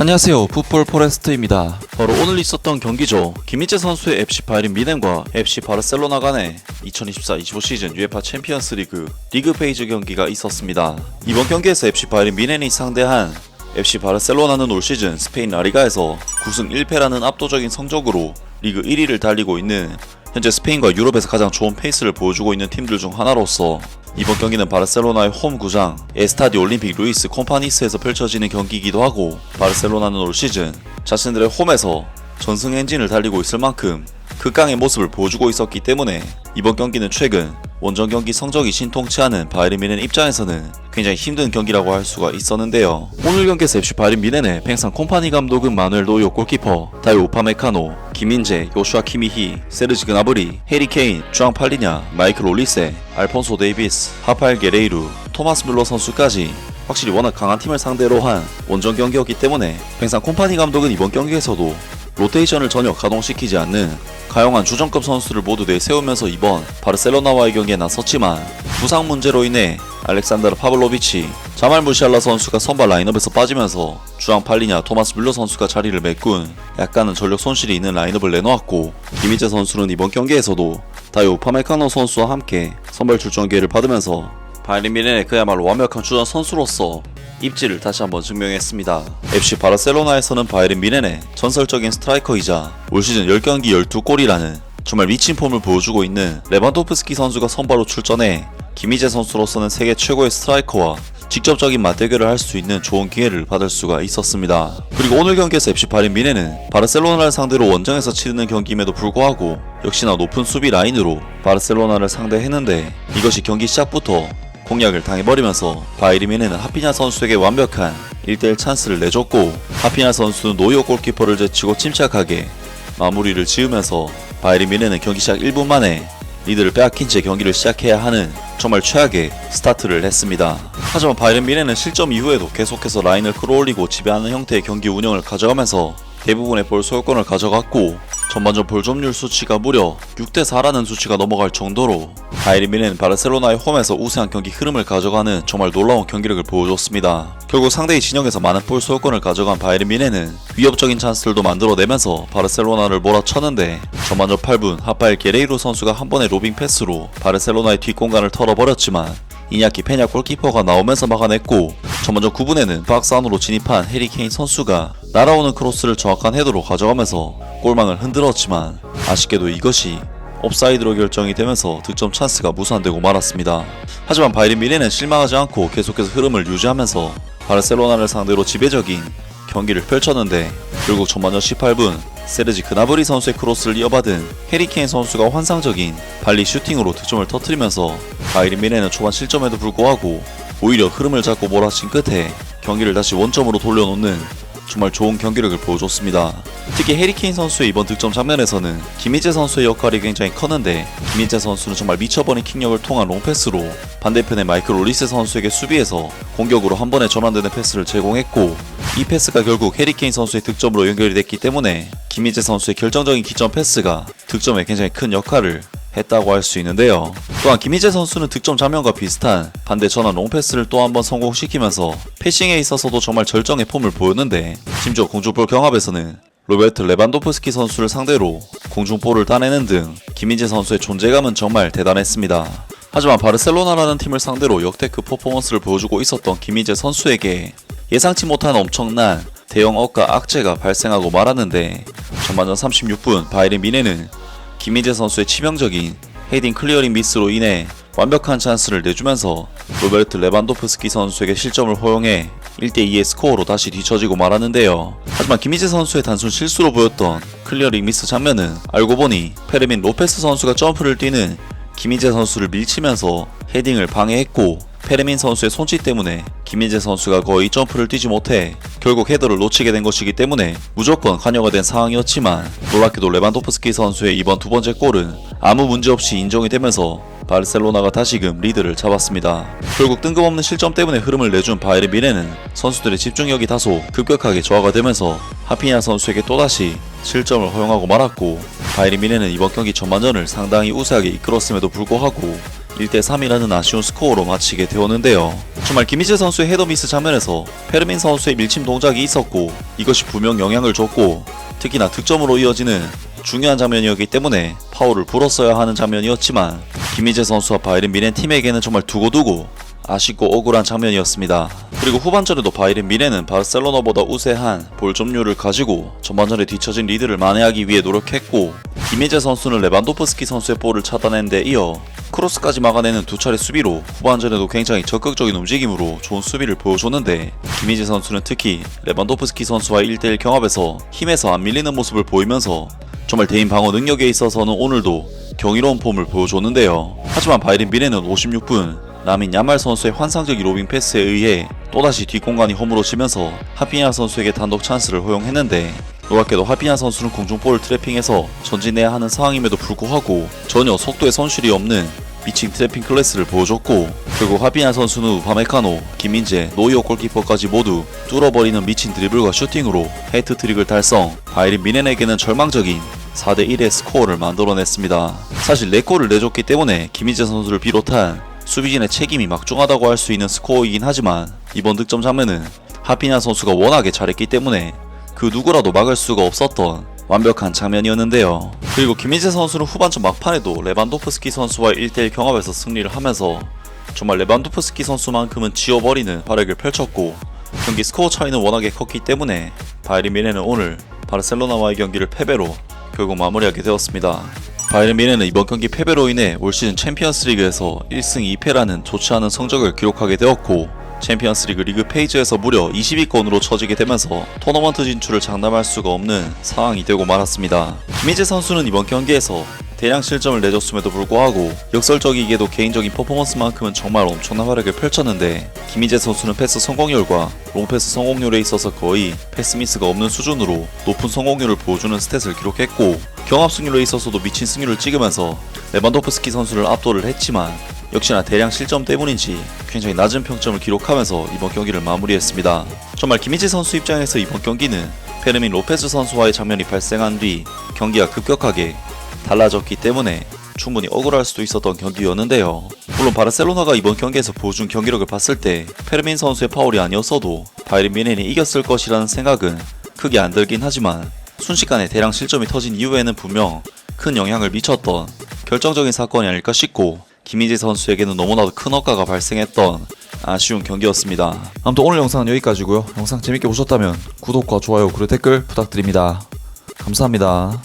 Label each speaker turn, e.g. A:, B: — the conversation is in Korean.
A: 안녕하세요, 풋볼 포레스트입니다. 바로 오늘 있었던 경기죠. 김민재 선수의 FC 바이에른 뮌헨과 FC 바르셀로나 간의 2024-25 시즌 UEFA 챔피언스 리그 페이지 경기가 있었습니다. 이번 경기에서 FC 바이에른 뮌헨이 상대한 FC 바르셀로나는 올 시즌 스페인 라리가에서 9승 1패라는 압도적인 성적으로 리그 1위를 달리고 있는 현재 스페인과 유럽에서 가장 좋은 페이스를 보여주고 있는 팀들 중 하나로서 이번 경기는 바르셀로나의 홈 구장 에스타디 올림픽 루이스 콤파니스에서 펼쳐지는 경기이기도 하고, 바르셀로나는 올 시즌 자신들의 홈에서 전승 엔진을 달리고 있을 만큼 극강의 모습을 보여주고 있었기 때문에 이번 경기는 최근 원정 경기 성적이 신통치 않은 바이에른 뮌헨 입장에서는 굉장히 힘든 경기라고 할 수가 있었는데요. 오늘 경기에서 FC 바이에른 뮌헨의 팽상 콤파니 감독은 마누엘 노이어 골키퍼, 다이오 우파메카노, 김민재, 요슈아 키미히, 세르지 그나브리, 해리 케인, 주앙 팔리냐, 마이클 올리세, 알폰소 데이비스, 하파엘 게레이루, 토마스 뮬러 선수까지 확실히 워낙 강한 팀을 상대로 한 원정 경기였기 때문에 팽상 콤파니 감독은 이번 경기에서도 로테이션을 전혀 가동시키지 않는 가용한 주전급 선수를 모두 내세우면서 이번 바르셀로나와의 경기에 나섰지만, 부상 문제로 인해 알렉산드르 파블로비치, 자말 무시알라 선수가 선발 라인업에서 빠지면서 주앙 팔리냐, 토마스 뮬러 선수가 자리를 메꾼 약간은 전력 손실이 있는 라인업을 내놓았고, 김민재 선수는 이번 경기에서도 다이오 우파메카노 선수와 함께 선발 출전 기회를 받으면서 바이에른 뮌헨의 그야말로 완벽한 주전 선수로서 입지를 다시 한번 증명했습니다. FC 바르셀로나에서는 바이에른 뮌헨의 전설적인 스트라이커이자 올 시즌 10경기 12골이라는 정말 미친 폼을 보여주고 있는 레반도프스키 선수가 선발로 출전해 김민재 선수로서는 세계 최고의 스트라이커와 직접적인 맞대결을 할 수 있는 좋은 기회를 받을 수가 있었습니다. 그리고 오늘 경기에서 FC 바이에른 뮌헨은 바르셀로나를 상대로 원정에서 치르는 경기임에도 불구하고 역시나 높은 수비 라인으로 바르셀로나를 상대했는데, 이것이 경기 시작부터 공략을 당해버리면서 바이에른 뮌헨은 하피냐 선수에게 완벽한 1대1 찬스를 내줬고, 하피냐 선수는 노이어 골키퍼를 제치고 침착하게 마무리를 지으면서 바이에른 뮌헨은 경기 시작 1분 만에 리드를 빼앗긴 채 경기를 시작해야 하는 정말 최악의 스타트를 했습니다. 하지만 바이에른 뮌헨은 실점 이후에도 계속해서 라인을 끌어올리고 지배하는 형태의 경기 운영을 가져가면서 대부분의 볼 소유권을 가져갔고, 전반전 볼 점유율 수치가 무려 6대4라는 수치가 넘어갈 정도로 바이에른 뮌헨은 바르셀로나의 홈에서 우세한 경기 흐름을 가져가는 정말 놀라운 경기력을 보여줬습니다. 결국 상대의 진영에서 많은 볼 소유권을 가져간 바이에른 뮌헨은 위협적인 찬스들도 만들어내면서 바르셀로나를 몰아쳤는데, 전반전 8분 하파엘 게레이루 선수가 한 번의 로빙 패스로 바르셀로나의 뒷공간을 털어버렸지만 이냐키 페냐 골키퍼가 나오면서 막아냈고, 전반전 9분에는 박스 안으로 진입한 해리 케인 선수가 날아오는 크로스를 정확한 헤더로 가져가면서 골망을 흔들었지만 아쉽게도 이것이 옵사이드로 결정이 되면서 득점 찬스가 무산되고 말았습니다. 하지만 바이에른 뮌헨은 실망하지 않고 계속해서 흐름을 유지하면서 바르셀로나를 상대로 지배적인 경기를 펼쳤는데, 결국 전반전 18분 세르지 그나브리 선수의 크로스를 이어받은 해리 케인 선수가 환상적인 발리 슈팅으로 득점을 터뜨리면서 바이에른 뮌헨은 초반 실점에도 불구하고 오히려 흐름을 잡고 몰아친 끝에 경기를 다시 원점으로 돌려놓는 정말 좋은 경기력을 보여줬습니다. 특히 해리 케인 선수의 이번 득점 장면에서는 김민재 선수의 역할이 굉장히 컸는데, 김민재 선수는 정말 미쳐버린 킥력을 통한 롱패스로 반대편의 마이클 올리세 선수에게 수비에서 공격으로 한 번에 전환되는 패스를 제공했고, 이 패스가 결국 해리 케인 선수의 득점으로 연결이 됐기 때문에 김민재 선수의 결정적인 기점 패스가 득점에 굉장히 큰 역할을 했다고 할 수 있는데요. 또한 김민재 선수는 득점 장면과 비슷한 반대 전환 롱패스를 또 한 번 성공시키면서 패싱에 있어서도 정말 절정의 폼을 보였는데, 심지어 공중볼 경합에서는 로베르트 레반도프스키 선수를 상대로 공중볼을 따내는 등 김민재 선수의 존재감은 정말 대단했습니다. 하지만 바르셀로나라는 팀을 상대로 역대급 퍼포먼스를 보여주고 있었던 김민재 선수에게 예상치 못한 엄청난 대형 억까 악재가 발생하고 말았는데, 전반전 36분 바이에른 뮌헨은 김민재 선수의 치명적인 헤딩 클리어링 미스로 인해 완벽한 찬스를 내주면서 로베르트 레반도프스키 선수에게 실점을 허용해 1대2의 스코어로 다시 뒤처지고 말았는데요. 하지만 김민재 선수의 단순 실수로 보였던 클리어링 미스 장면은 알고 보니 페르민 로페스 선수가 점프를 뛰는 김민재 선수를 밀치면서 헤딩을 방해했고, 페르민 선수의 손짓 때문에 김민재 선수가 거의 점프를 뛰지 못해 결국 헤더를 놓치게 된 것이기 때문에 무조건 관여가 된 상황이었지만, 놀랍게도 레반도프스키 선수의 이번 두 번째 골은 아무 문제 없이 인정이 되면서 바르셀로나가 다시금 리드를 잡았습니다. 결국 뜬금없는 실점 때문에 흐름을 내준 바이에른 뮌헨은 선수들의 집중력이 다소 급격하게 저하가 되면서 하피냐 선수에게 또다시 실점을 허용하고 말았고, 바이에른 뮌헨은 이번 경기 전반전을 상당히 우세하게 이끌었음에도 불구하고 1대3이라는 아쉬운 스코어로 마치게 되었는데요. 정말 김희재 선수의 헤더미스 장면에서 페르민 선수의 밀침 동작이 있었고 이것이 분명 영향을 줬고 특히나 득점으로 이어지는 중요한 장면이었기 때문에 파울을 불었어야 하는 장면이었지만 김희재 선수와 바이른 미넨 팀에게는 정말 두고두고 아쉽고 억울한 장면이었습니다. 그리고 후반전에도 바이른 미넨은 바르셀로나보다 우세한 볼 점유율을 가지고 전반전에 뒤처진 리드를 만회하기 위해 노력했고 김희재 선수는 레반도프스키 선수의 볼을 차단한 데 이어 크로스까지 막아내는 두 차례 수비로 후반전에도 굉장히 적극적인 움직임으로 좋은 수비를 보여줬는데 김희재 선수는 특히 레반도프스키 선수와 1대1 경합에서 힘에서 안 밀리는 모습을 보이면서 정말 대인 방어 능력에 있어서는 오늘도 경이로운 폼을 보여줬는데요. 하지만 바이른 미넨은 56분 라민 야말 선수의 환상적인 로빙 패스에 의해 또다시 뒷공간이 허물어지면서 하피냐 선수에게 단독 찬스를 허용했는데 놀랍게도 하피냐 선수는 공중볼을 트래핑해서 전진해야 하는 상황임에도 불구하고 전혀 속도에 손실이 없는 미친 트래핑 클래스를 보여줬고 결국 하피냐 선수는 우파메카노, 김민재, 노이어 골키퍼까지 모두 뚫어버리는 미친 드리블과 슈팅으로 해트트릭을 달성, 바이른 미넨에게는 절망적인 4대1의 스코어를 만들어냈습니다. 사실 4골을 내줬기 때문에 김민재 선수를 비롯한 수비진의 책임이 막중하다고 할 수 있는 스코어이긴 하지만 이번 득점 장면은 하피냐 선수가 워낙에 잘했기 때문에 그 누구라도 막을 수가 없었던 완벽한 장면이었는데요. 그리고 김민재 선수는 후반전 막판에도 레반도프스키 선수와 1대1 경합에서 승리를 하면서 정말 레반도프스키 선수만큼은 지워버리는 활약을 펼쳤고 경기 스코어 차이는 워낙에 컸기 때문에 바이른 미넨은 오늘 바르셀로나와의 경기를 패배로 결국 마무리하게 되었습니다. 바이른 미넨은 이번 경기 패배로 인해 올 시즌 챔피언스리그에서 1승 2패라는 좋지 않은 성적을 기록하게 되었고 챔피언스리그 리그 페이지에서 무려 20위권으로 처지게 되면서 토너먼트 진출을 장담할 수가 없는 상황이 되고 말았습니다. 김희재 선수는 이번 경기에서 대량 실점을 내줬음에도 불구하고 역설적이게도 개인적인 퍼포먼스만큼은 정말 엄청난 활약을 펼쳤는데 김희재 선수는 패스 성공률과 롱패스 성공률에 있어서 거의 패스 미스가 없는 수준으로 높은 성공률을 보여주는 스탯을 기록했고 경합 승률에 있어서도 미친 승률을 찍으면서 레반도프스키 선수를 압도를 했지만 역시나 대량 실점 때문인지 굉장히 낮은 평점을 기록하면서 이번 경기를 마무리했습니다. 정말 김희재 선수 입장에서 이번 경기는 페르민 로페즈 선수와의 장면이 발생한 뒤 경기가 급격하게 달라졌기 때문에 충분히 억울할 수도 있었던 경기였는데요. 물론 바르셀로나가 이번 경기에서 보여준 경기력을 봤을 때 페르민 선수의 파울이 아니었어도 바이른 미넨이 이겼을 것이라는 생각은 크게 안 들긴 하지만 순식간에 대량 실점이 터진 이후에는 분명 큰 영향을 미쳤던 결정적인 사건이 아닐까 싶고 김희재 선수에게는 너무나도 큰 억가가 발생했던 아쉬운 경기였습니다. 아무튼 오늘 영상은 여기까지고요. 영상 재밌게 보셨다면 구독과 좋아요 그리고 댓글 부탁드립니다. 감사합니다.